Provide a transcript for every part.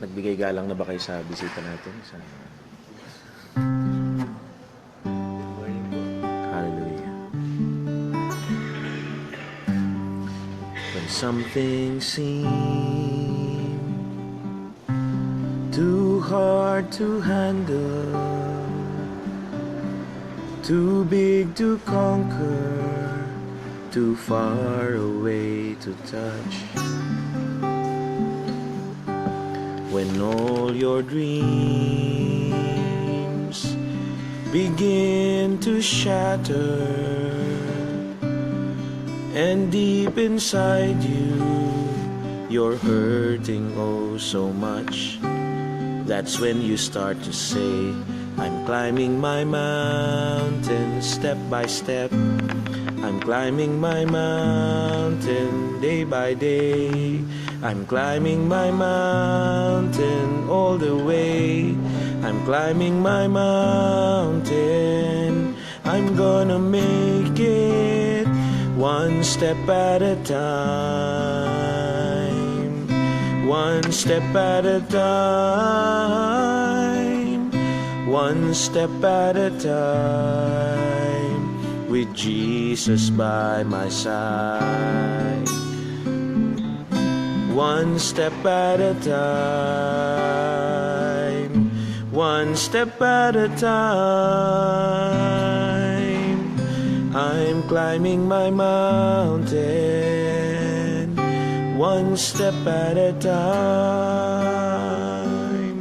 Nagbigay galang na ba kayo sa bisita natin? Hallelujah. When something seems too hard to handle, too big to conquer, too far away to touch, when all your dreams begin to shatter, and deep inside you you're hurting oh so much, that's when you start to say, I'm climbing my mountain step by step, I'm climbing my mountain day by day, I'm climbing my mountain all the way, I'm climbing my mountain, I'm gonna make it one step at a time, one step at a time, one step at a time, with Jesus by my side. One step at a time, one step at a time, I'm climbing my mountain, one step at a time.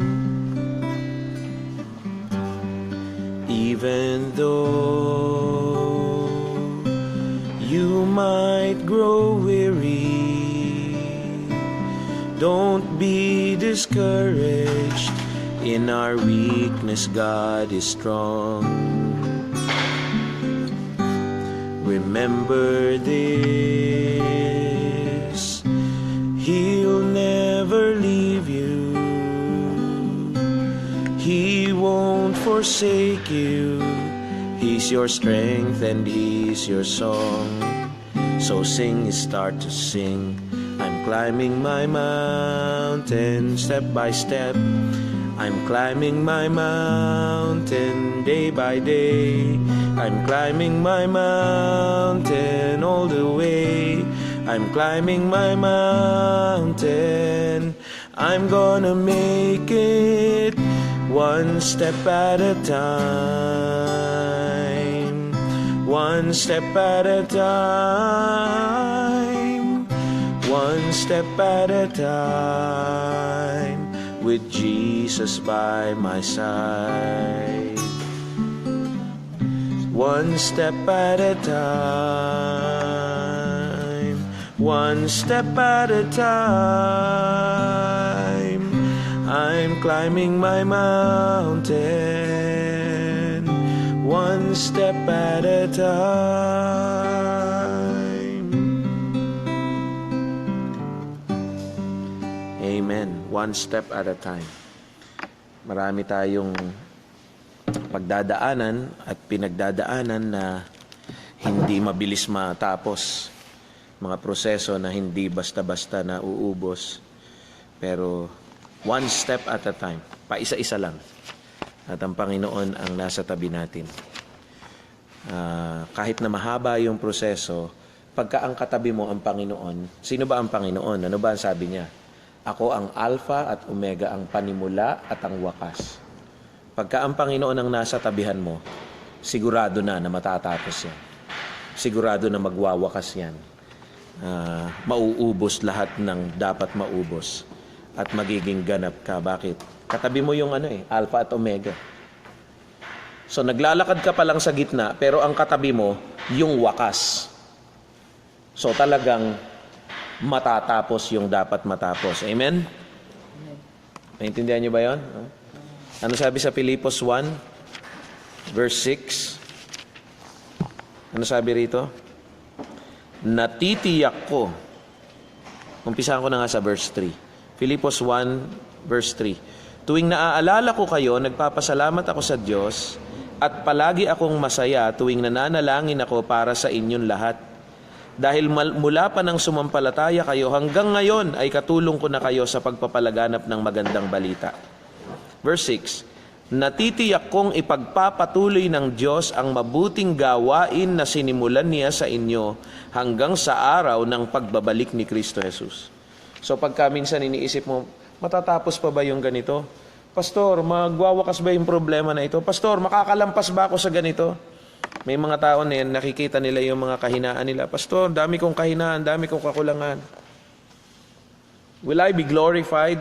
Even though you might grow weary, don't be discouraged. In our weakness, God is strong. Remember this, He'll never leave you. He won't forsake you. He's your strength and He's your song. So sing, start to sing. I'm climbing my mountain step by step, I'm climbing my mountain day by day, I'm climbing my mountain all the way, I'm climbing my mountain, I'm gonna make it one step at a time, one step at a time, one step at a time, with Jesus by my side. One step at a time, one step at a time, I'm climbing my mountain, one step at a time. Amen. One step at a time. Marami tayong pagdadaanan at pinagdadaanan na hindi mabilis matapos. Mga proseso na hindi basta-basta na uubos. Pero one step at a time. Paisa-isa lang. At ang Panginoon ang nasa tabi natin. Kahit na mahaba yung proseso, pagka ang katabi mo ang Panginoon, sino ba ang Panginoon? Ano ba ang sabi niya? Ako ang Alpha at Omega, ang panimula at ang wakas. Pagka ang Panginoon ang nasa tabihan mo, sigurado na matatapos yan. Sigurado na magwawakas yan. Mauubos lahat ng dapat maubos. At magiging ganap ka. Bakit? Katabi mo yung Alpha at Omega. So naglalakad ka pa lang sa gitna, pero ang katabi mo, yung wakas. So talagang matatapos yung dapat matapos. Amen? Naintindihan niyo ba yun? Ano sabi sa Filipos 1, verse 6? Ano sabi rito? Natitiyak ko. Umpisahan ko na nga sa verse 3. Filipos 1, verse 3. Tuwing naaalala ko kayo, nagpapasalamat ako sa Diyos at palagi akong masaya tuwing nananalangin ako para sa inyong lahat. Dahil mula pa ng sumampalataya kayo hanggang ngayon ay katulong ko na kayo sa pagpapalaganap ng magandang balita. Verse 6, natitiyak kong ipagpapatuloy ng Diyos ang mabuting gawain na sinimulan niya sa inyo hanggang sa araw ng pagbabalik ni Kristo Jesus. So pagka minsan iniisip mo, matatapos pa ba yung ganito? Pastor, magwawakas ba yung problema na ito? Pastor, makakalampas ba ako sa ganito? May mga tao na yan, nakikita nila yung mga kahinaan nila. Pastor, dami kong kahinaan, dami kong kakulangan. Will I be glorified?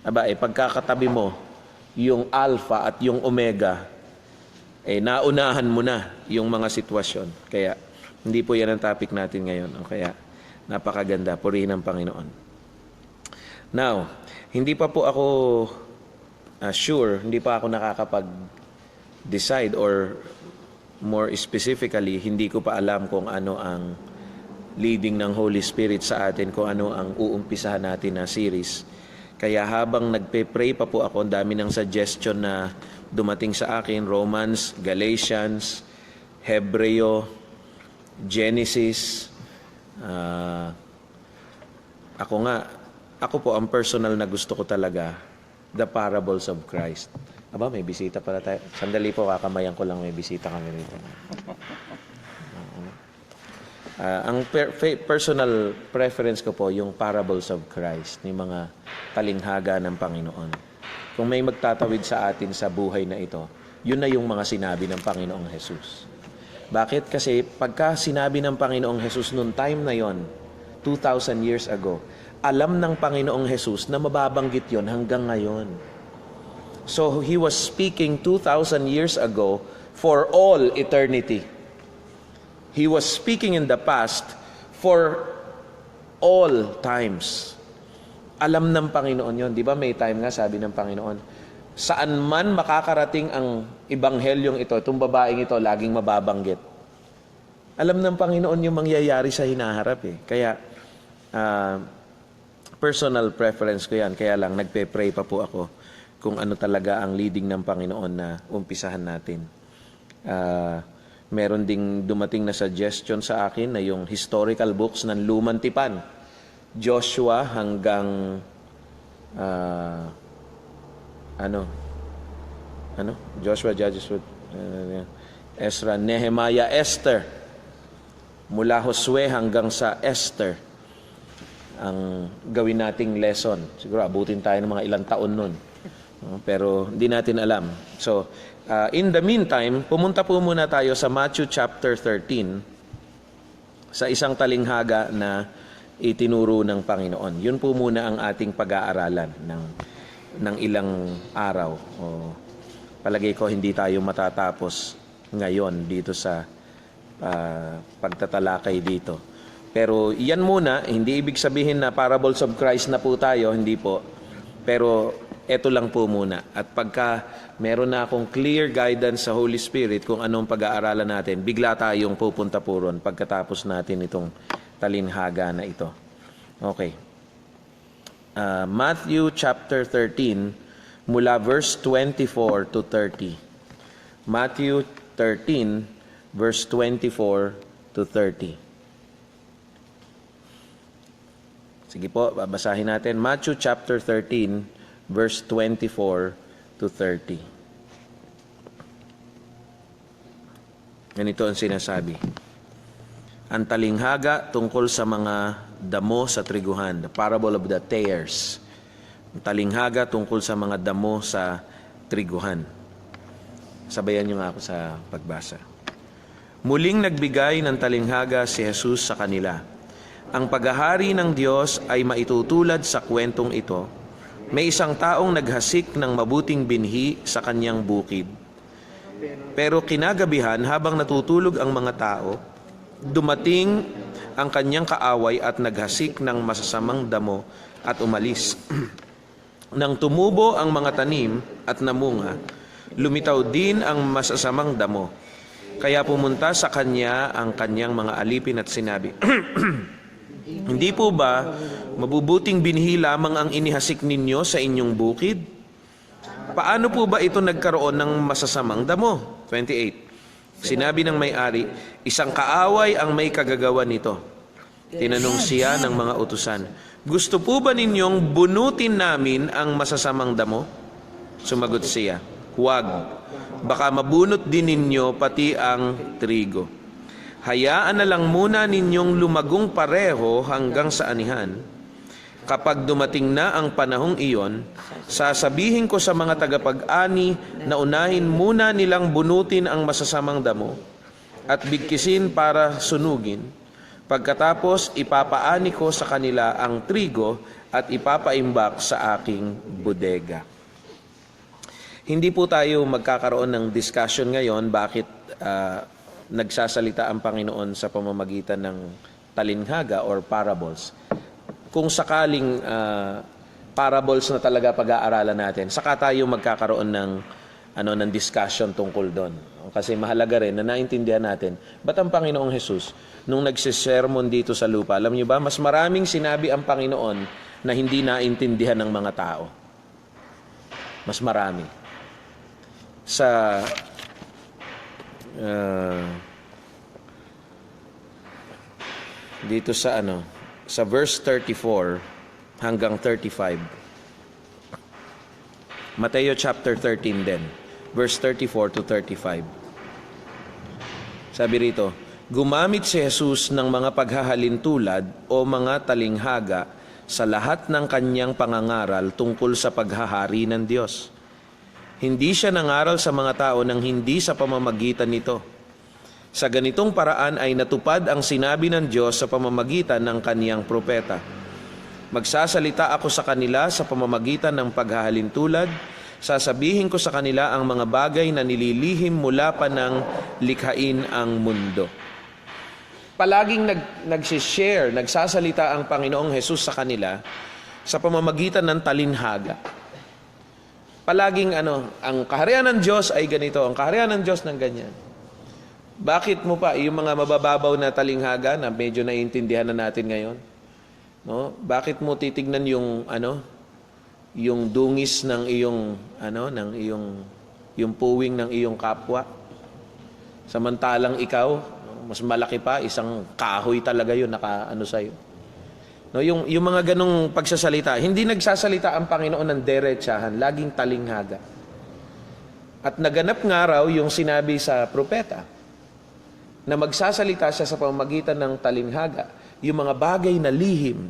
Aba, pagkakatabi mo, yung Alpha at yung Omega, naunahan mo na yung mga sitwasyon. Kaya, hindi po yan ang topic natin ngayon. Kaya, napakaganda. Purihin ang Panginoon. Now, hindi pa po ako sure, hindi pa ako nakakapag-decide or more specifically, hindi ko pa alam kung ano ang leading ng Holy Spirit sa atin, kung ano ang uumpisahan natin na series. Kaya habang nagpe-pray pa po ako, ang dami ng suggestion na dumating sa akin, Romans, Galatians, Hebreo, Genesis. Ako po, ang personal na gusto ko talaga, the parables of Christ. Aba, may bisita pala tayo. Sandali po, kakamayan ko lang, may bisita kami rito. Ang personal preference ko po, yung parables of Christ, yung mga talinghaga ng Panginoon. Kung may magtatawid sa atin sa buhay na ito, yun na yung mga sinabi ng Panginoong Jesus. Bakit? Kasi pagka sinabi ng Panginoong Jesus noong time na yon, 2,000 years ago, alam ng Panginoong Jesus na mababanggit yon hanggang ngayon. So, He was speaking 2,000 years ago for all eternity. He was speaking in the past for all times. Alam ng Panginoon yon. Di ba may time nga sabi ng Panginoon, saan man makakarating ang ebanghelyong ito, itong babaeng ito, laging mababanggit. Alam ng Panginoon yung mangyayari sa hinaharap eh. Kaya, personal preference ko yan. Kaya lang, nagpe-pray pa po ako kung ano talaga ang leading ng Panginoon na umpisahan natin. Meron ding dumating na suggestion sa akin na yung historical books ng Lumang Tipan, Joshua hanggang Joshua, Judges, Ezra, Nehemiah, Esther, mula Josue hanggang sa Esther ang gawin nating lesson. Siguro abutin tayo ng mga ilang taon nun. Pero hindi natin alam. So, in the meantime, pumunta po muna tayo sa Matthew chapter 13 sa isang talinghaga na itinuro ng Panginoon. Yun po muna ang ating pag-aaralan ng ilang araw. Palagay ko hindi tayo matatapos ngayon dito sa pagtatalakay dito. Pero yan muna, hindi ibig sabihin na parables of Christ na po tayo, hindi po. Pero eto lang po muna. At pagka meron na akong clear guidance sa Holy Spirit kung anong pag-aaralan natin, bigla tayong pupunta po ron pagkatapos natin itong talinhaga na ito. Okay. Matthew chapter 13, mula verse 24 to 30. Matthew 13, verse 24 to 30. Sige po, babasahin natin. Matthew chapter 13, verse 24 to 30. Ganito ang sinasabi. Ang talinghaga tungkol sa mga damo sa triguhan, the parable of the tares. Ang talinghaga tungkol sa mga damo sa triguhan. Sabayan niyo nga ako sa pagbasa. Muling nagbigay ng talinghaga si Jesus sa kanila. Ang paghahari ng Diyos ay maitutulad sa kwentong ito. May isang taong naghasik ng mabuting binhi sa kanyang bukid. Pero kinagabihan, habang natutulog ang mga tao, dumating ang kanyang kaaway at naghasik ng masasamang damo at umalis. Nang tumubo ang mga tanim at namunga, lumitaw din ang masasamang damo. Kaya pumunta sa kanya ang kanyang mga alipin at sinabi, hindi po ba mabubuting binhi lamang ang inihasik ninyo sa inyong bukid? Paano po ba ito nagkaroon ng masasamang damo? 28. Sinabi ng may-ari, isang kaaway ang may kagagawa nito. Tinanong siya ng mga utusan, gusto po ba ninyong bunutin namin ang masasamang damo? Sumagot siya, huwag. Baka mabunot din ninyo pati ang trigo. Hayaan na lang muna ninyong lumagong pareho hanggang sa anihan. Kapag dumating na ang panahong iyon, sasabihin ko sa mga tagapag-ani na unahin muna nilang bunutin ang masasamang damo at bigkisin para sunugin. Pagkatapos, ipapaani ko sa kanila ang trigo at ipapaimbak sa aking bodega. Hindi po tayo magkakaroon ng discussion ngayon bakit nagsasalita ang Panginoon sa pamamagitan ng talinhaga or parables. Kung sakaling parables na talaga pag-aaralan natin, saka tayo magkakaroon ng discussion tungkol doon. Kasi mahalaga rin na naintindihan natin, ba't ang Panginoong Jesus, nung nagsisermon dito sa lupa, alam niyo ba, mas maraming sinabi ang Panginoon na hindi naintindihan ng mga tao. Mas marami. Dito sa verse 34 hanggang 35. Mateo chapter 13 din, verse 34 to 35. Sabi rito, gumamit si Jesus ng mga paghahalintulad o mga talinghaga sa lahat ng kanyang pangangaral tungkol sa paghahari ng Diyos. Hindi siya nangaral sa mga tao nang hindi sa pamamagitan nito. Sa ganitong paraan ay natupad ang sinabi ng Diyos sa pamamagitan ng kaniyang propeta. Magsasalita ako sa kanila sa pamamagitan ng paghahalintulad, sasabihin ko sa kanila ang mga bagay na nililihim mula pa ng likhain ang mundo. Palaging nagsishare, nagsasalita ang Panginoong Jesus sa kanila sa pamamagitan ng talinhaga. Palaging ang kaharian ng Diyos ay ganito, ang kaharian ng Diyos ng ganyan. Bakit mo pa yung mga mabababaw na talinghaga na medyo naiintindihan na natin ngayon? No? Bakit mo titignan yung dungis ng iyong yung puwing ng iyong kapwa? Samantalang ikaw, mas malaki pa, isang kahoy talaga yun sa iyo. No, yung mga ganong pagsasalita, hindi nagsasalita ang Panginoon ng derechahan, laging talinghaga. At naganap nga raw yung sinabi sa propeta, na magsasalita siya sa pamamagitan ng talinghaga, yung mga bagay na lihim.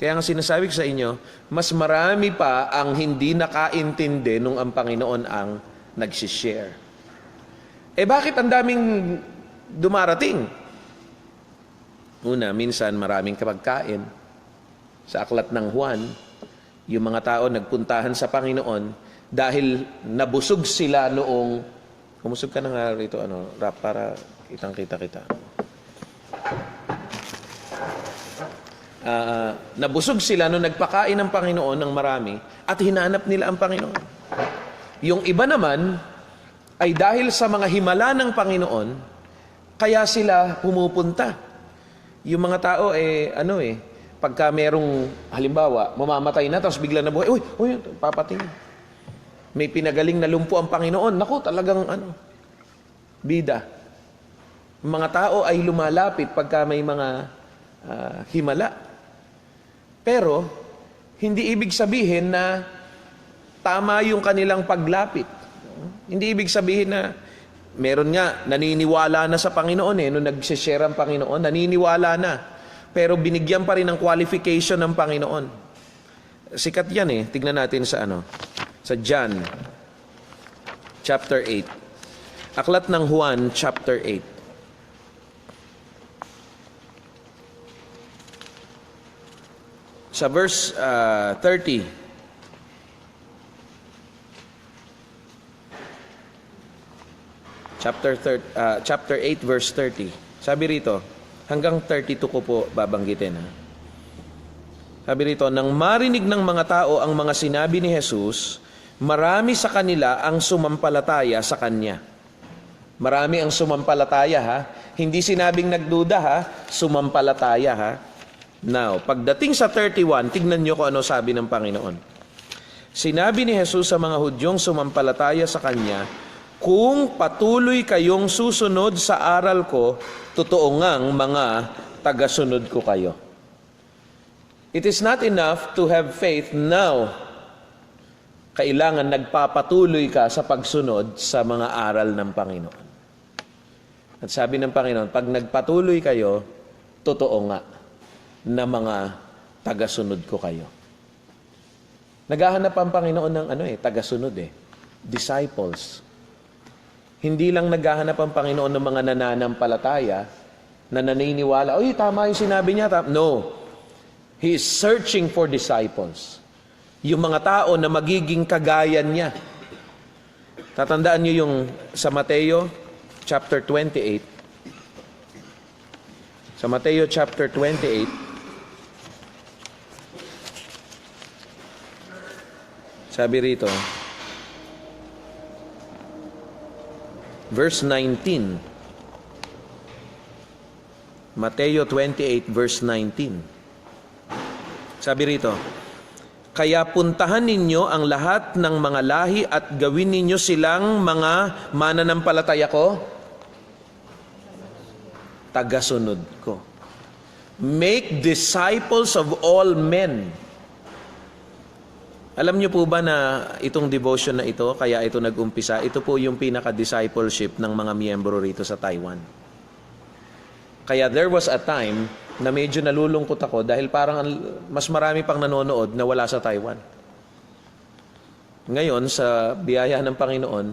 Kaya nga sinasabi ko sa inyo, mas marami pa ang hindi nakaintindi nung ang Panginoon ang nagsishare. Bakit ang daming dumarating? Una, minsan maraming kapagkain. Sa aklat ng Juan, yung mga tao nagpuntahan sa Panginoon dahil nabusog sila noong, kumusog ka na nga rito, rap, para kitang-kita kita. Nabusog sila nung nagpakain ng Panginoon ng marami at hinanap nila ang Panginoon. Yung iba naman ay dahil sa mga himala ng Panginoon, kaya sila pumupunta. Yung mga tao pagka merong, halimbawa, mamamatay na tapos bigla na buhay, uy, papatingin. May pinagaling na lumpo ang Panginoon. Naku, talagang bida. Mga tao ay lumalapit pagka may mga himala. Pero, hindi ibig sabihin na tama yung kanilang paglapit. Hindi ibig sabihin na meron nga, naniniwala na sa Panginoon nung nagsishare ang Panginoon, naniniwala na. Pero binigyan pa rin ng qualification ng Panginoon. Sikat yan Tignan natin sa sa John chapter 8. Aklat ng Juan chapter 8. Sa verse 30. Chapter 8 verse 30. Sabi rito, hanggang 32 ko po babanggitin. Sabi rito, nang marinig ng mga tao ang mga sinabi ni Jesus, marami sa kanila ang sumampalataya sa Kanya. Marami ang sumampalataya Hindi sinabing nagduda sumampalataya Now, pagdating sa 31, tignan nyo kung ano sabi ng Panginoon. Sinabi ni Jesus sa mga Hudyong sumampalataya sa Kanya, Kung patuloy kayong susunod sa aral ko, totoo ngang mga tagasunod ko kayo. It is not enough to have faith now. Kailangan nagpapatuloy ka sa pagsunod sa mga aral ng Panginoon. At sabi ng Panginoon, pag nagpatuloy kayo, totoo nga na mga tagasunod ko kayo. Naghahanap ang Panginoon ng tagasunod disciples. Hindi lang naghahanap ang Panginoon ng mga nananampalataya na naniniwala, oy, tama yung sinabi niya. No. He is searching for disciples. Yung mga tao na magiging kagayan niya. Tatandaan niyo yung sa Mateo chapter 28. Sa Mateo chapter 28, sabi rito, verse 19. Mateo 28, verse 19. Sabi rito, kaya puntahan ninyo ang lahat ng mga lahi at gawin ninyo silang mga mananampalataya ko, tagasunod ko. Make disciples of all men. Alam niyo po ba na itong devotion na ito, kaya ito nag-umpisa, ito po yung pinaka-discipleship ng mga miyembro rito sa Taiwan. Kaya there was a time na medyo nalulungkot ako dahil parang mas marami pang nanonood na wala sa Taiwan. Ngayon, sa biyaya ng Panginoon,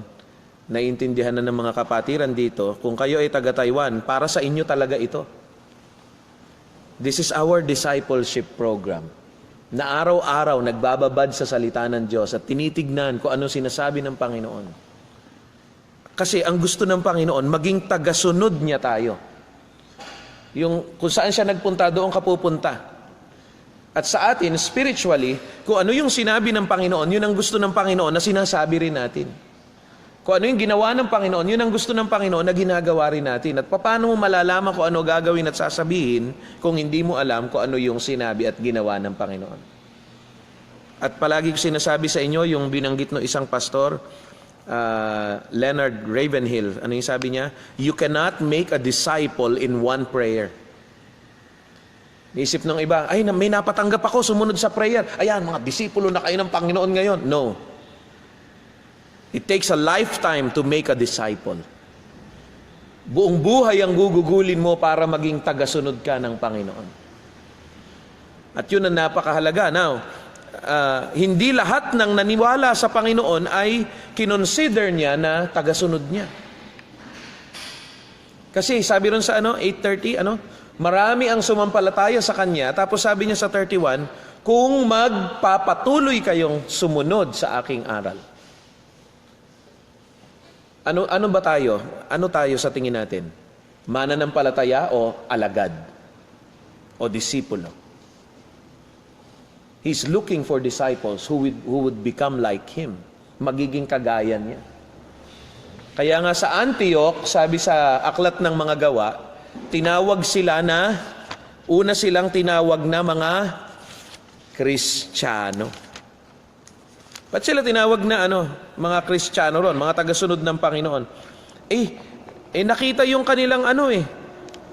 naiintindihan na ng mga kapatiran dito, kung kayo ay taga-Taiwan, para sa inyo talaga ito. This is our discipleship program. Na araw-araw nagbababad sa salita ng Diyos at tinitignan kung ano sinasabi ng Panginoon. Kasi ang gusto ng Panginoon, maging tagasunod niya tayo. Yung kung saan siya nagpunta, doon ka pupunta. At sa atin, spiritually, kung ano yung sinabi ng Panginoon, yun ang gusto ng Panginoon na sinasabi rin natin. Kung ano yung ginawa ng Panginoon, yun ang gusto ng Panginoon na ginagawa rin natin. At paano mo malalaman kung ano gagawin at sasabihin kung hindi mo alam kung ano yung sinabi at ginawa ng Panginoon. At palagi ko sinasabi sa inyo, yung binanggit no isang pastor, Leonard Ravenhill, ano yung sabi niya? You cannot make a disciple in one prayer. Isip ng iba, ay, may napatanggap ako, sumunod sa prayer. Ayan, mga disipulo na kayo ng Panginoon ngayon. No. It takes a lifetime to make a disciple. Buong buhay ang gugugulin mo para maging tagasunod ka ng Panginoon. At yun ang napakahalaga. Now, hindi lahat ng naniwala sa Panginoon ay kinonsider niya na tagasunod niya. Kasi sabi ron sa 8:30, marami ang sumampalataya sa Kanya, tapos sabi niya sa 31, kung magpapatuloy kayong sumunod sa aking aral. Ano ba tayo? Ano tayo sa tingin natin? Mananampalataya o alagad? O disipulo? He's looking for disciples who would become like Him. Magiging kagaya niya. Kaya nga sa Antioch, sabi sa Aklat ng Mga Gawa, tinawag sila na, una silang tinawag na mga Kristiyano. Ba't sila tinawag na mga Kristiyano ron, mga tagasunod ng Panginoon? Nakita yung kanilang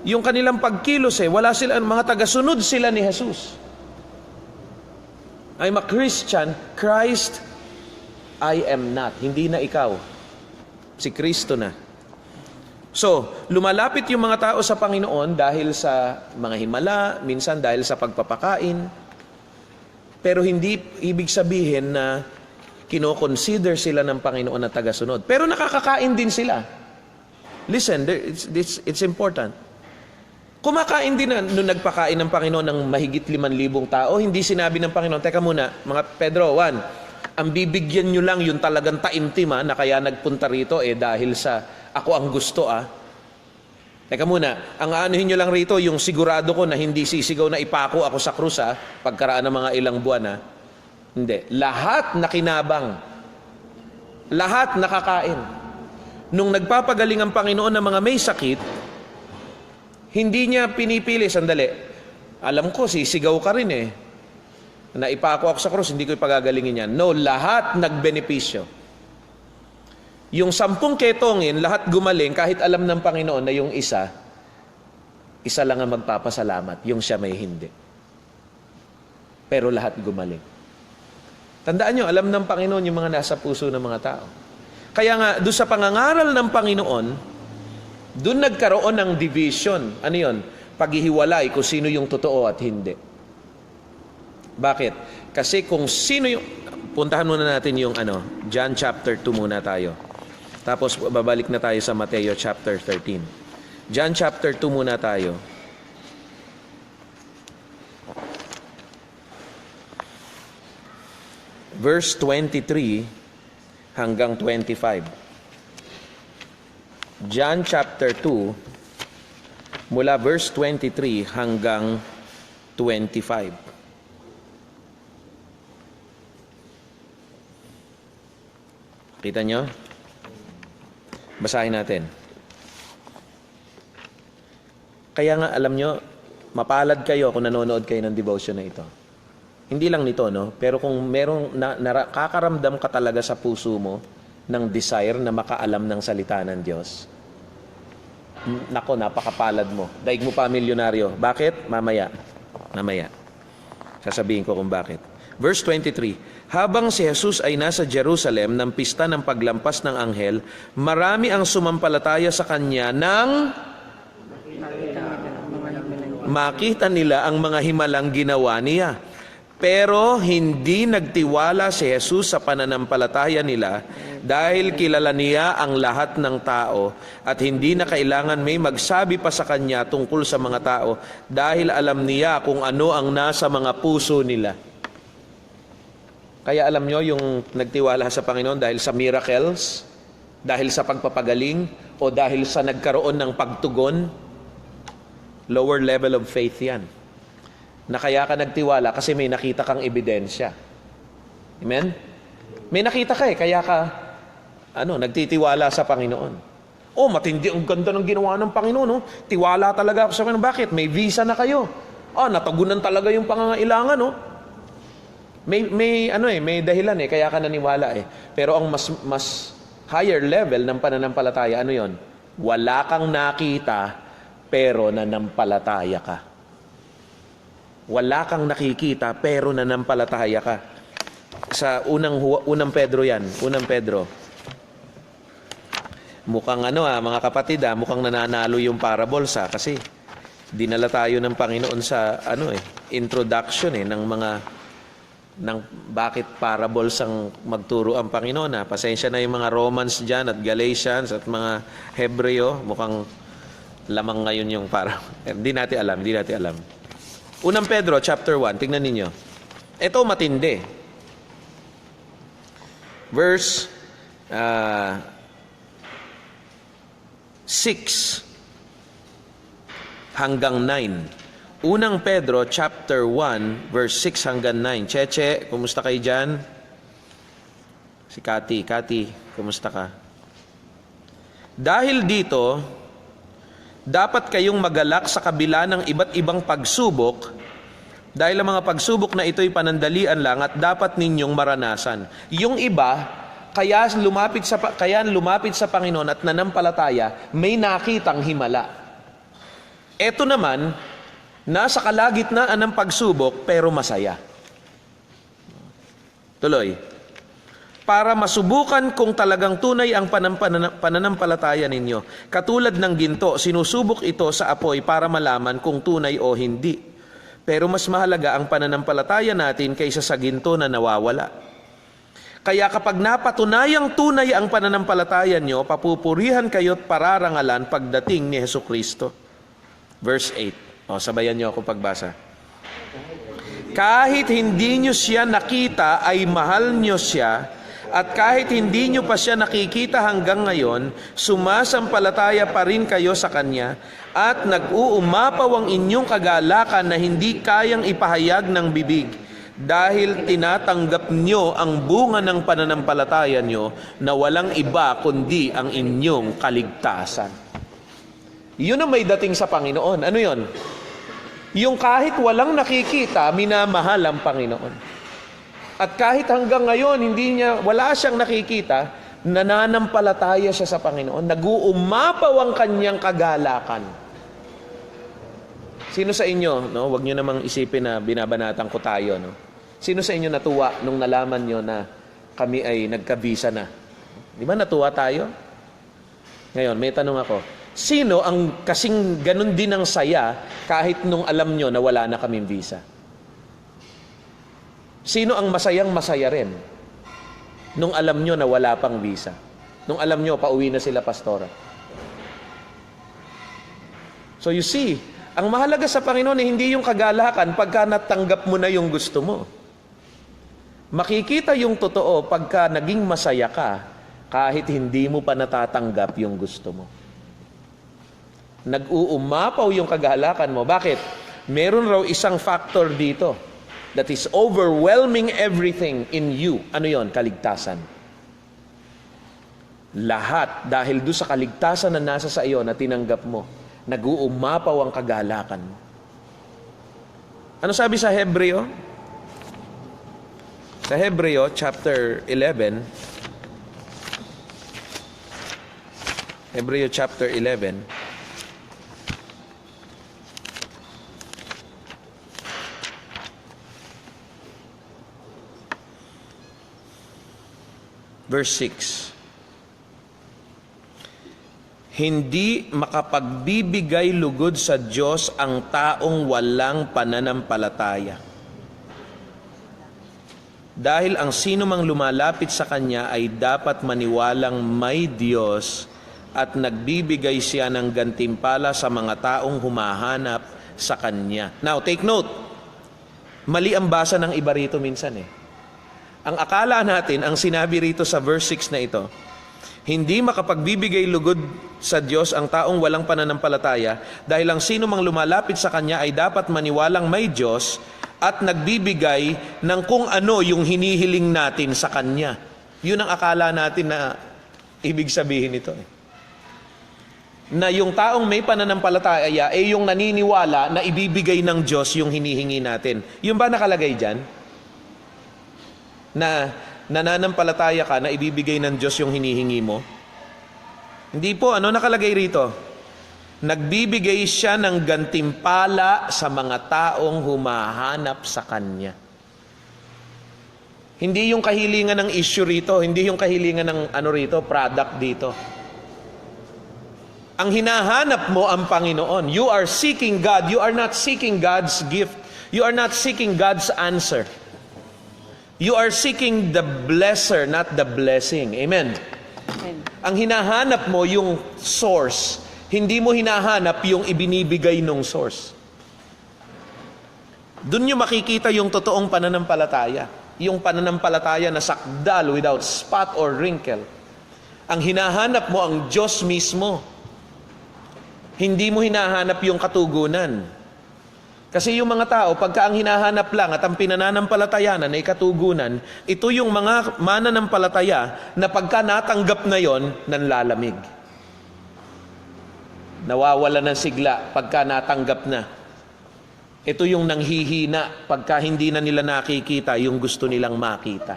yung kanilang pagkilos wala sila, mga tagasunod sila ni Jesus. I'm a Christian, Christ I am not. Hindi na ikaw. Si Kristo na. So, lumalapit yung mga tao sa Panginoon dahil sa mga himala, minsan dahil sa pagpapakain. Pero hindi ibig sabihin na kino-consider sila ng Panginoon na tagasunod. Pero nakakakain din sila. Listen, it's important. Kumakain din na nung nagpakain ng Panginoon ng mahigit 5,000 tao, hindi sinabi ng Panginoon, teka muna, mga Pedro, Juan, ang bibigyan nyo lang yung talagang taimtim na kaya nagpunta rito dahil sa ako ang gusto Teka muna, ang anuhin nyo lang rito, yung sigurado ko na hindi sisigaw na ipako ako sa krus pagkaraan ng mga ilang buwan Hindi. Lahat nakinabang. Lahat nakakain. Nung nagpapagaling ang Panginoon ng mga may sakit, hindi niya pinipili, sandali. Alam ko, sisigaw ka rin Naipako ako sa krus, hindi ko ipagagalingin yan. No, lahat nagbenepisyo. Yung 10 ketongin, lahat gumaling kahit alam ng Panginoon na yung isa lang ang magpapasalamat, yung siya may hindi. Pero lahat gumaling. Tandaan nyo, alam ng Panginoon yung mga nasa puso ng mga tao. Kaya nga, doon sa pangangaral ng Panginoon, doon nagkaroon ng division. Ano yun? Paghihiwalay kung sino yung totoo at hindi. Bakit? Kasi kung sino yung... Puntahan muna natin yung John chapter 2 muna tayo. Tapos babalik na tayo sa Mateo chapter 13. John chapter 2 muna tayo. Verse 23 hanggang 25. John chapter 2 mula verse 23 hanggang 25. Kita nyo? Basahin natin. Kaya nga, alam nyo, mapalad kayo kung nanonood kayo ng devotion na ito. Hindi lang nito, no? Pero kung merong kakaramdam ka talaga sa puso mo ng desire na makaalam ng salita ng Diyos, nako, napakapalad mo. Daig mo pa milyonaryo. Bakit? Mamaya. Sasabihin ko kung bakit. Verse 23. Habang si Jesus ay nasa Jerusalem ng pista ng paglampas ng anghel, marami ang sumampalataya sa kanya nang makita nila ang mga himalang ginawa niya. Pero hindi nagtiwala si Jesus sa pananampalataya nila dahil kilala niya ang lahat ng tao at hindi na kailangan may magsabi pa sa kanya tungkol sa mga tao dahil alam niya kung ano ang nasa mga puso nila. Kaya alam nyo yung nagtiwala sa Panginoon dahil sa miracles, dahil sa pagpapagaling, o dahil sa nagkaroon ng pagtugon, lower level of faith yan. Na kaya ka nagtiwala kasi may nakita kang ebidensya. Amen? May nakita ka kaya ka nagtitiwala sa Panginoon. Oh, matindi ang ganda ng ginawa ng Panginoon. No? Tiwala talaga ako sa Panginoon. Bakit? May visa na kayo. Natagunan talaga yung pangangailangan. No? May dahilan kaya ka naniwala Pero ang mas higher level ng pananampalataya, ano yon? Wala kang nakita, pero nanampalataya ka. Wala kang nakikita, pero nanampalataya ka. Sa unang Pedro yan. Unang Pedro. Mukhang mga kapatid, mukhang nananalo yung parables kasi dinala tayo ng Panginoon sa introduction ng bakit parables ang magturo ang Panginoon. Pasensya na yung mga Romans dyan at Galatians at mga Hebreo. Mukhang lamang ngayon yung Hindi natin alam. Unang Pedro, chapter 1. Tingnan ninyo. Ito matindi. Verse 6 hanggang 9. Unang Pedro, chapter 1, verse 6 hanggang 9. Cheche, kumusta kayo dyan? Si Kati, kumusta ka? Dahil dito, dapat kayong magalak sa kabila ng iba't ibang pagsubok, dahil ang mga pagsubok na ito'y panandalian lang at dapat ninyong maranasan. Yung iba, kaya lumapit sa Panginoon at nanampalataya, may nakitang himala. Ito naman, nasa kalagitnaan ng pagsubok pero masaya. Tuloy. Para masubukan kung talagang tunay ang pananampalataya ninyo. Katulad ng ginto, sinusubok ito sa apoy para malaman kung tunay o hindi. Pero mas mahalaga ang pananampalataya natin kaysa sa ginto na nawawala. Kaya kapag napatunayang tunay ang pananampalataya nyo, papupurihan kayo't pararangalan pagdating ni Hesukristo. Verse 8. Sabayan niyo ako pagbasa. Kahit hindi niyo siya nakita, ay mahal niyo siya, at kahit hindi niyo pa siya nakikita hanggang ngayon, sumasampalataya pa rin kayo sa Kanya, at nag-uumapaw ang inyong kagalakan na hindi kayang ipahayag ng bibig, dahil tinatanggap niyo ang bunga ng pananampalataya niyo na walang iba kundi ang inyong kaligtasan. Yun ang may dating sa Panginoon. Ano yun? Yung kahit walang nakikita, minamahal ang Panginoon. At kahit hanggang ngayon, wala siyang nakikita, nananampalataya siya sa Panginoon, nag-uumapaw ang kanyang kagalakan. Sino sa inyo, no? Huwag nyo namang isipin na binabanatan ko tayo, no? Sino sa inyo natuwa nung nalaman nyo na kami ay nagka-visa na? Di ba natuwa tayo? Ngayon, may tanong ako. Sino ang kasing ganun din ang saya kahit nung alam nyo na wala na kaming visa? Sino ang masayang masaya rin nung alam nyo na wala pang visa? Nung alam nyo, pauwi na sila, pastora. So you see, ang mahalaga sa Panginoon ay hindi yung kagalakan pagka natanggap mo na yung gusto mo. Makikita yung totoo pagka naging masaya ka kahit hindi mo pa natatanggap yung gusto mo. Nag-uumapaw yung kagalakan mo. Bakit? Meron raw isang factor dito that is overwhelming everything in you. Ano yon? Kaligtasan. Lahat, dahil doon sa kaligtasan na nasa sa iyo na tinanggap mo, nag-uumapaw ang kagalakan mo. Ano sabi sa Hebreo? Sa Hebreo, chapter 11, Hebreo chapter 11, verse 6. Hindi makapagbibigay lugod sa Diyos ang taong walang pananampalataya. Dahil ang sino mang lumalapit sa Kanya ay dapat maniwalang may Diyos at nagbibigay siya ng gantimpala sa mga taong humahanap sa Kanya. Now, take note. Mali ang basa ng iba rito minsan eh. Ang akala natin, ang sinabi rito sa verse 6 na ito, hindi makapagbibigay lugod sa Diyos ang taong walang pananampalataya dahil ang sino mang lumalapit sa Kanya ay dapat maniwalang may Diyos at nagbibigay ng kung ano yung hinihiling natin sa Kanya. Yun ang akala natin na ibig sabihin nito eh. Na yung taong may pananampalataya ay yung naniniwala na ibibigay ng Diyos yung hinihingi natin. Yung ba nakalagay dyan? Na nananampalataya ka na ibibigay ng Diyos yung hinihingi mo? Hindi po. Ano nakalagay rito? Nagbibigay siya ng gantimpala sa mga taong humahanap sa Kanya. Hindi yung kahilingan ng issue rito. Hindi yung kahilingan ng product dito. Ang hinahanap mo ang Panginoon. You are seeking God. You are not seeking God's gift. You are not seeking God's answer. You are seeking the blesser, not the blessing. Amen? Amen. Ang hinahanap mo yung source. Hindi mo hinahanap yung ibinibigay ng source. Doon nyo makikita yung totoong pananampalataya. Yung pananampalataya na sakdal without spot or wrinkle. Ang hinahanap mo ang Diyos mismo. Hindi mo hinahanap yung katugunan. Kasi yung mga tao, pagka ang hinahanap lang at ang pinananampalatayanan ay katugunan, ito yung mga mananampalataya na pagka natanggap na yon, nanlalamig. Nawawala ng sigla pagka natanggap na. Ito yung nanghihina pagka hindi na nila nakikita yung gusto nilang makita.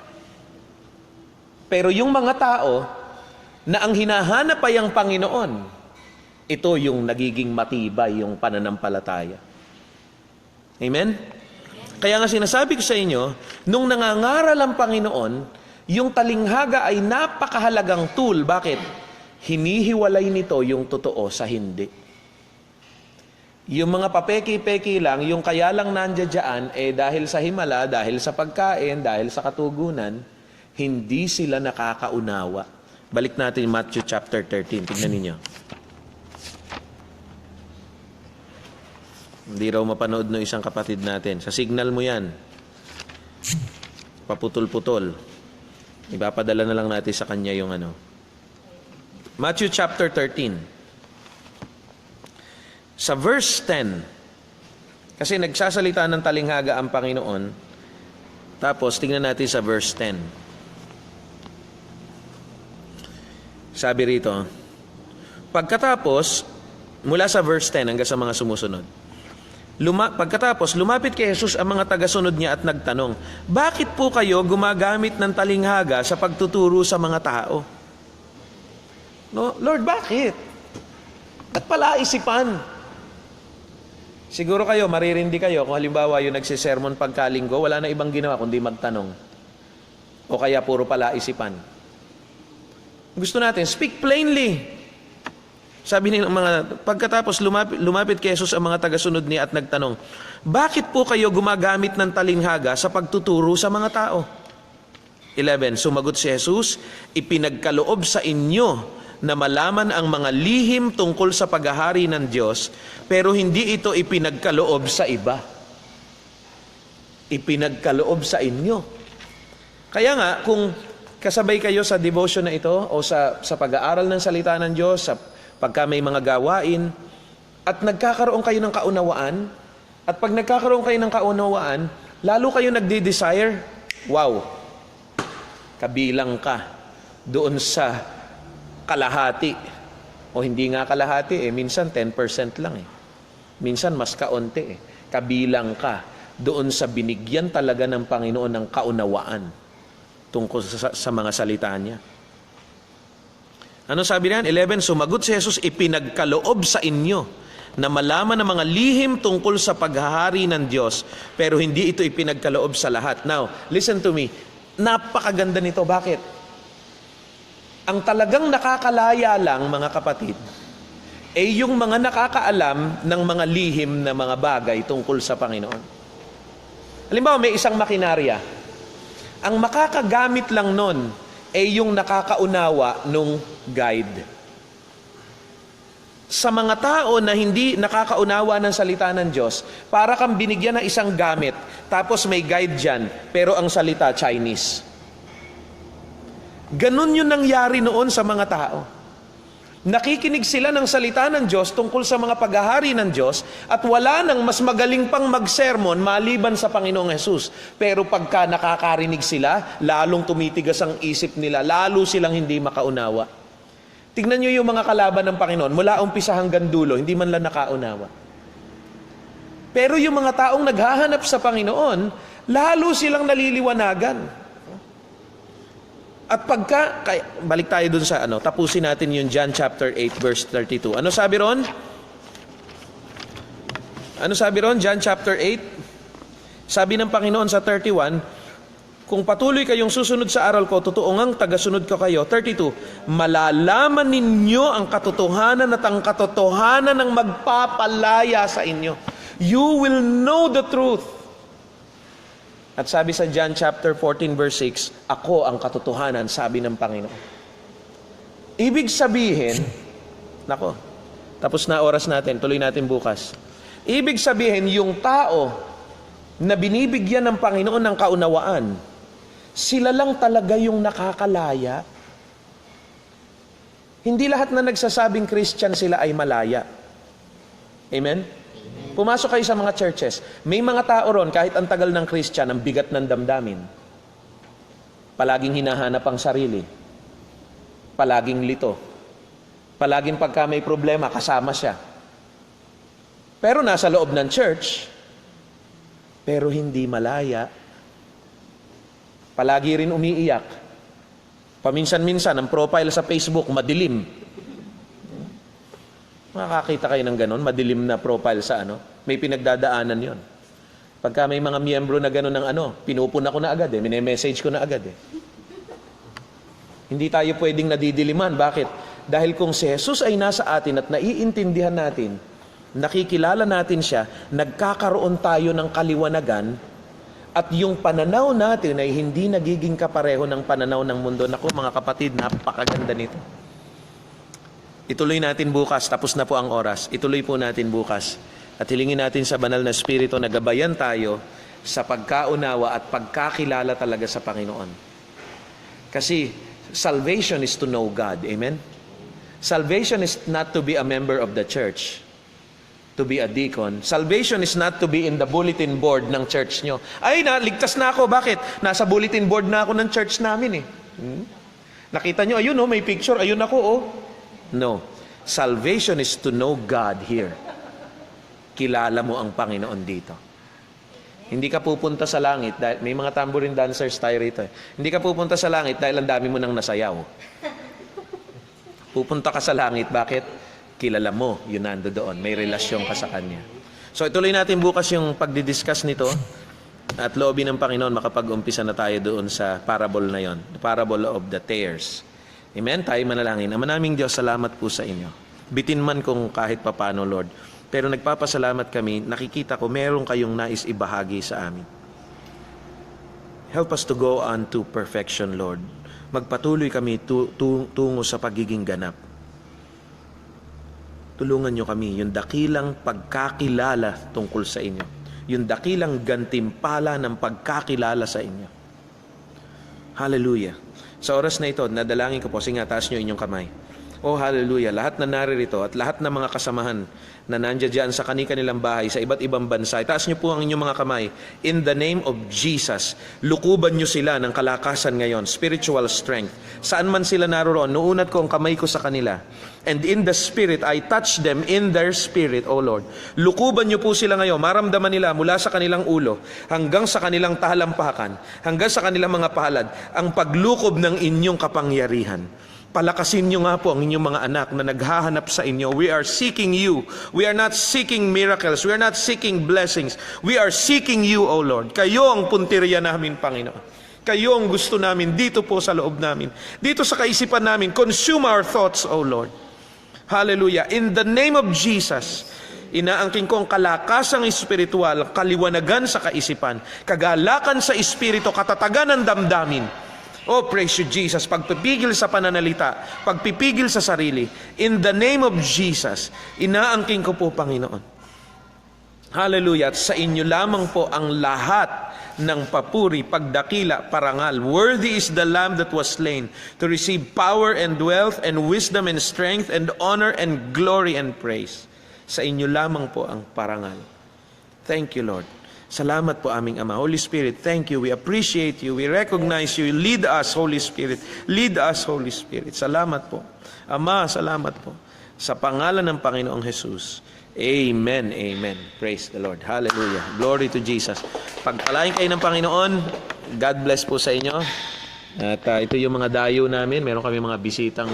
Pero yung mga tao na ang hinahanap ay ang Panginoon, ito yung nagiging matibay yung pananampalataya. Amen? Kaya nga sinasabi ko sa inyo, nung nangangaral ang Panginoon, yung talinghaga ay napakahalagang tool. Bakit? Hinihiwalay nito yung totoo sa hindi. Yung mga papeki-peki lang, yung kaya lang nandiyan, dahil sa himala, dahil sa pagkain, dahil sa katugunan, hindi sila nakakaunawa. Balik natin Matthew chapter 13. Tignan ninyo. Hindi raw mapanood ng isang kapatid natin. Sa signal mo yan. Paputol-putol. Ipapadala na lang natin sa kanya yung Matthew chapter 13. Sa verse 10. Kasi nagsasalita ng talinghaga ang Panginoon. Tapos, tingnan natin sa verse 10. Sabi rito, pagkatapos, mula sa verse 10 hanggang sa mga sumusunod, pagkatapos, lumapit kay Jesus ang mga tagasunod niya at nagtanong, bakit po kayo gumagamit ng talinghaga sa pagtuturo sa mga tao? No? Lord, bakit? At palaisipan. Siguro kayo, maririndi kayo kung halimbawa yung nagsisermon pagkalinggo, wala na ibang ginawa kundi magtanong. O kaya puro palaisipan. Gusto natin, speak plainly. Sabi nilang pagkatapos lumapit kay Jesus ang mga tagasunod niya at nagtanong, bakit po kayo gumagamit ng talinghaga sa pagtuturo sa mga tao? 11, sumagot si Jesus, ipinagkaloob sa inyo na malaman ang mga lihim tungkol sa paghahari ng Diyos, pero hindi ito ipinagkaloob sa iba. Ipinagkaloob sa inyo. Kaya nga, kung kasabay kayo sa devotion na ito o sa pag-aaral ng salita ng Diyos, sa pagka may mga gawain, at nagkakaroon kayo ng kaunawaan, at pag nagkakaroon kayo ng kaunawaan, lalo kayo nagde-desire, wow, kabilang ka doon sa kalahati. O hindi nga kalahati minsan 10% lang Minsan mas kaunti Kabilang ka doon sa binigyan talaga ng Panginoon ng kaunawaan tungkol sa mga salita niya. Ano sabi niyan? 11, sumagot si Jesus, ipinagkaloob sa inyo na malaman ang mga lihim tungkol sa paghahari ng Diyos, pero hindi ito ipinagkaloob sa lahat. Now, listen to me. Napakaganda nito. Bakit? Ang talagang nakakalaya lang, mga kapatid, ay yung mga nakakaalam ng mga lihim na mga bagay tungkol sa Panginoon. Halimbawa, may isang makinarya. Ang makakagamit lang nun ay yung nakakaunawa nung guide. Sa mga tao na hindi nakakaunawa ng salita ng Diyos, para kang binigyan ng isang gamit, tapos may guide dyan, pero ang salita Chinese. Ganun yung nangyari noon sa mga tao. Nakikinig sila ng salita ng Diyos tungkol sa mga paghahari ng Diyos at wala nang mas magaling pang magsermon maliban sa Panginoong Hesus. Pero pagka nakakarinig sila, lalong tumitigas ang isip nila, lalo silang hindi makaunawa. Tignan nyo yung mga kalaban ng Panginoon, mula umpisa hanggang dulo, hindi man lang nakaunawa. Pero yung mga taong naghahanap sa Panginoon, lalo silang naliliwanagan. At balik tayo dun sa tapusin natin yung John chapter 8 verse 32. Ano sabi ron? John chapter 8. Sabi ng Panginoon sa 31, kung patuloy kayong susunod sa aral ko, totoo ngang tagasunod ko kayo. 32, malalaman ninyo ang katotohanan at ang katotohanan ng magpapalaya sa inyo. You will know the truth. At sabi sa John chapter 14 verse 6, ako ang katotohanan, sabi ng Panginoon. Ibig sabihin, tapos na oras natin, tuloy natin bukas. Ibig sabihin, yung tao na binibigyan ng Panginoon ng kaunawaan, sila lang talaga yung nakakalaya. Hindi lahat na nagsasabing Christian sila ay malaya. Amen? Pumasok kayo sa mga churches. May mga tao ron, kahit ang tagal ng Christian, ang bigat ng damdamin. Palaging hinahanap ang sarili. Palaging lito. Palaging pagka may problema, kasama siya. Pero nasa loob ng church, pero hindi malaya. Palagi rin umiiyak. Paminsan-minsan, ang profile sa Facebook, madilim. Makakita kayo ng ganon, madilim na profile sa may pinagdadaanan yon. Pagka may mga miyembro na ganon ng pinupuna ko na agad mini-message ko na agad Hindi tayo pwedeng nadidiliman. Bakit? Dahil kung si Jesus ay nasa atin at naiintindihan natin, nakikilala natin siya, nagkakaroon tayo ng kaliwanagan, at yung pananaw natin ay hindi nagiging kapareho ng pananaw ng mundo. Naku mga kapatid, napakaganda nito. Ituloy natin bukas, tapos na po ang oras. Ituloy po natin bukas. At hilingin natin sa banal na Espiritu na gabayan tayo sa pagkaunawa at pagkakilala talaga sa Panginoon. Kasi salvation is to know God. Amen? Salvation is not to be a member of the church, to be a deacon. Salvation is not to be in the bulletin board ng church nyo. Ay, ligtas na ako. Bakit? Nasa bulletin board na ako ng church namin Nakita nyo, ayun may picture, ayun ako No. Salvation is to know God here. Kilala mo ang Panginoon dito. Hindi ka pupunta sa langit dahil may mga tambourine dancers tayo rito. Hindi ka pupunta sa langit dahil ang dami mo nang nasayaw. Pupunta ka sa langit. Bakit? Kilala mo yun nando doon. May relasyon ka sa Kanya. So ituloy natin bukas yung pagdidiscuss nito. At loobin ng Panginoon, makapag-umpisa na tayo doon sa parable na yon. The parable of the tares. Amen? Tayo manalangin. Ama naming Diyos, salamat po sa inyo. Bitin man kung kahit papano, Lord. Pero nagpapasalamat kami, nakikita ko meron kayong nais ibahagi sa amin. Help us to go on to perfection, Lord. Magpatuloy kami tungo sa pagiging ganap. Tulungan nyo kami, yung dakilang pagkakilala tungkol sa inyo. Yung dakilang gantimpala ng pagkakilala sa inyo. Hallelujah. Sa oras na ito, nadalangin ko po, sige nga, taas nyo inyong kamay. Oh, hallelujah. Lahat na naririto at lahat ng mga kasamahan na nandiyan dyan sa kanilang bahay, sa iba't ibang bansa, itaas nyo po ang inyong mga kamay. In the name of Jesus, lukuban nyo sila ng kalakasan ngayon, spiritual strength. Saan man sila naroon, nuunat ko ang kamay ko sa kanila. And in the Spirit, I touch them in their spirit, O Lord. Lukuban nyo po sila ngayon, maramdaman nila mula sa kanilang ulo, hanggang sa kanilang talampakan, hanggang sa kanilang mga palad, ang paglukob ng inyong kapangyarihan. Palakasin nyo nga po ang inyong mga anak na naghahanap sa inyo. We are seeking you. We are not seeking miracles. We are not seeking blessings. We are seeking you, O Lord. Kayo ang punteriya namin, Panginoon. Kayo ang gusto namin dito po sa loob namin. Dito sa kaisipan namin. Consume our thoughts, O Lord. Hallelujah. In the name of Jesus, inaangking ko ang kalakasang espiritual, kaliwanagan sa kaisipan, kagalakan sa espiritu, katatagan ng damdamin. Oh, praise you, Jesus. Pagpipigil sa pananalita, pagpipigil sa sarili. In the name of Jesus, inaangking ko po, Panginoon. Hallelujah. At sa inyo lamang po ang lahat ng papuri, pagdakila, parangal. Worthy is the Lamb that was slain to receive power and wealth and wisdom and strength and honor and glory and praise. Sa inyo lamang po ang parangal. Thank you, Lord. Salamat po aming Ama. Holy Spirit, thank you. We appreciate you. We recognize you. Lead us, Holy Spirit. Lead us, Holy Spirit. Salamat po. Ama, salamat po. Sa pangalan ng Panginoong Jesus. Amen. Amen. Praise the Lord. Hallelujah. Glory to Jesus. Pagpalain kayo ng Panginoon. God bless po sa inyo. At ito yung mga dayo namin. Meron kami mga bisitang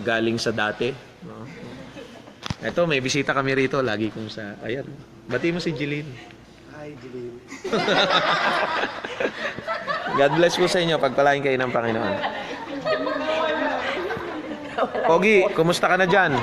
galing sa dati. No? Ito, may bisita kami rito. Lagi kong sa... Ayan. Bati mo si Jeline. Hi, Jeline. God bless po sa inyo. Pagpalain kayo ng Panginoon. Pogi, kumusta ka na dyan?